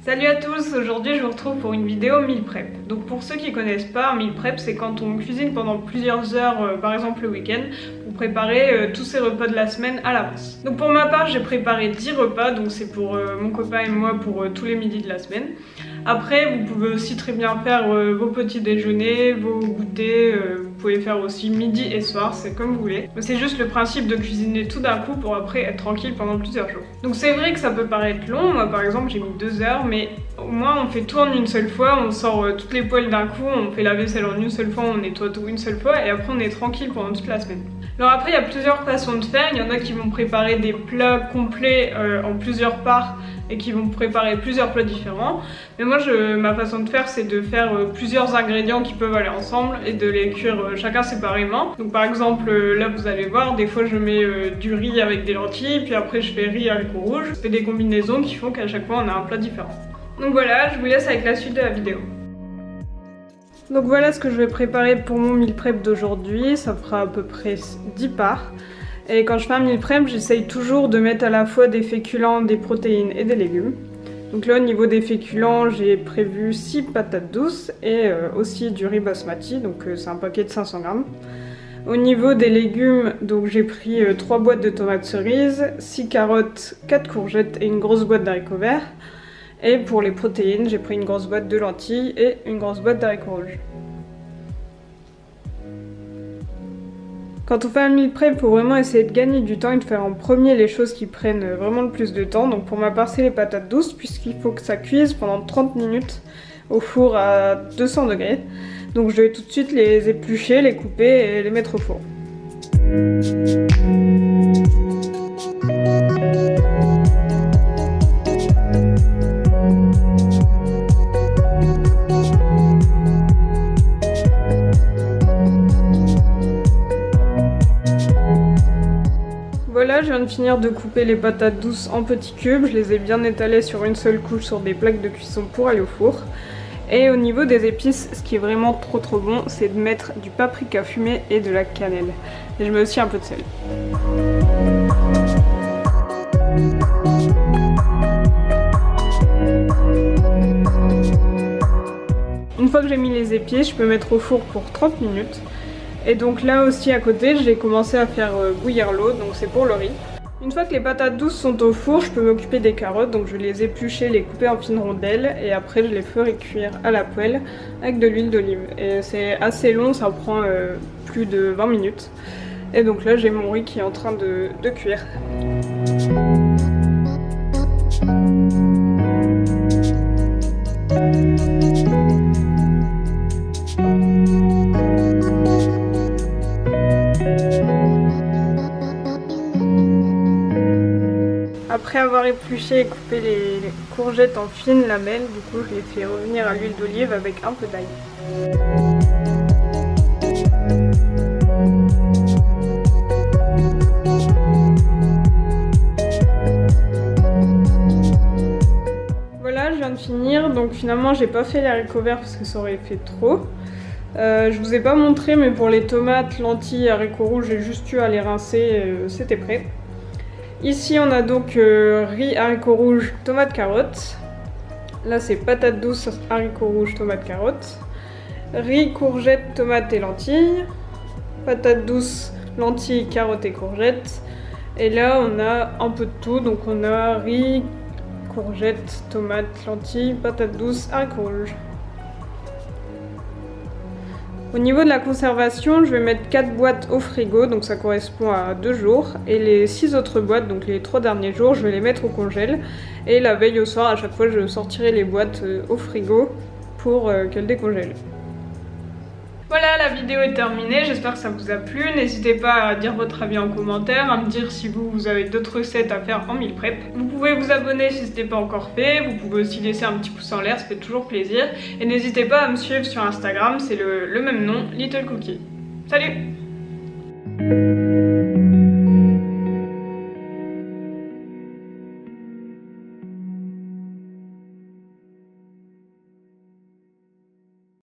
Salut à tous, aujourd'hui je vous retrouve pour une vidéo meal prep. Donc pour ceux qui connaissent pas, un meal prep c'est quand on cuisine pendant plusieurs heures, par exemple le week-end, pour préparer tous ces repas de la semaine à l'avance. Donc pour ma part j'ai préparé 10 repas, donc c'est pour mon copain et moi pour tous les midis de la semaine. Après vous pouvez aussi très bien faire vos petits déjeuners, vos goûters, vous pouvez faire aussi midi et soir, c'est comme vous voulez. C'est juste le principe de cuisiner tout d'un coup pour après être tranquille pendant plusieurs jours. Donc c'est vrai que ça peut paraître long, moi par exemple j'ai mis 2 heures, mais au moins on fait tout en une seule fois, on sort toutes les poêles d'un coup, on fait la vaisselle en une seule fois, on nettoie tout une seule fois et après on est tranquille pendant toute la semaine. Alors après il y a plusieurs façons de faire, il y en a qui vont préparer des plats complets en plusieurs parts et qui vont préparer plusieurs plats différents. Mais moi ma façon de faire c'est de faire plusieurs ingrédients qui peuvent aller ensemble et de les cuire chacun séparément. Donc par exemple là vous allez voir, des fois je mets du riz avec des lentilles, puis après je fais riz haricots rouges. Je fais des combinaisons qui font qu'à chaque fois on a un plat différent. Donc voilà, je vous laisse avec la suite de la vidéo. Donc voilà ce que je vais préparer pour mon meal prep d'aujourd'hui, ça fera à peu près 10 parts. Et quand je fais un meal prep, j'essaye toujours de mettre à la fois des féculents, des protéines et des légumes. Donc là au niveau des féculents, j'ai prévu 6 patates douces et aussi du riz basmati, donc c'est un paquet de 500 grammes. Au niveau des légumes, donc j'ai pris 3 boîtes de tomates cerises, 6 carottes, 4 courgettes et une grosse boîte d'haricots verts. Et pour les protéines, j'ai pris une grosse boîte de lentilles et une grosse boîte d'haricots rouges. Quand on fait un meal prep, il faut vraiment essayer de gagner du temps et de faire en premier les choses qui prennent vraiment le plus de temps. Donc pour ma part, c'est les patates douces, puisqu'il faut que ça cuise pendant 30 minutes au four à 200 degrés. Donc je vais tout de suite les éplucher, les couper et les mettre au four. Voilà, je viens de finir de couper les patates douces en petits cubes, je les ai bien étalées sur une seule couche sur des plaques de cuisson pour aller au four. Et au niveau des épices, ce qui est vraiment trop bon, c'est de mettre du paprika fumé et de la cannelle. Et je mets aussi un peu de sel. Une fois que j'ai mis les épices, je peux mettre au four pour 30 minutes. Et donc là aussi à côté, j'ai commencé à faire bouillir l'eau, donc c'est pour le riz. Une fois que les patates douces sont au four, je peux m'occuper des carottes, donc je vais les éplucher, les couper en fines rondelles et après je les ferai cuire à la poêle avec de l'huile d'olive. Et c'est assez long, ça prend plus de 20 minutes. Et donc là j'ai mon riz qui est en train de cuire. Après avoir épluché et coupé les courgettes en fines lamelles, du coup je les fais revenir à l'huile d'olive avec un peu d'ail. Voilà, je viens de finir, donc finalement j'ai pas fait les haricots verts parce que ça aurait fait trop. Je vous ai pas montré, mais pour les tomates, lentilles, haricots rouges, j'ai juste eu à les rincer, c'était prêt. Ici on a donc riz, haricots rouges, tomates, carottes. Là c'est patates douces, haricots rouges, tomates, carottes. Riz, courgettes, tomates et lentilles. Patates douces, lentilles, carottes et courgettes. Et là on a un peu de tout, donc on a riz, courgettes, tomates, lentilles, patates douces, haricots rouges. Au niveau de la conservation, je vais mettre 4 boîtes au frigo, donc ça correspond à 2 jours. Et les 6 autres boîtes, donc les 3 derniers jours, je vais les mettre au congèle. Et la veille au soir, à chaque fois, je sortirai les boîtes au frigo pour qu'elles décongèlent. Voilà, la vidéo est terminée, j'espère que ça vous a plu. N'hésitez pas à dire votre avis en commentaire, à me dire si vous avez d'autres recettes à faire en meal prep. Vous pouvez vous abonner si ce n'est pas encore fait, vous pouvez aussi laisser un petit pouce en l'air, ça fait toujours plaisir. Et n'hésitez pas à me suivre sur Instagram, c'est le même nom, Little Cookie. Salut!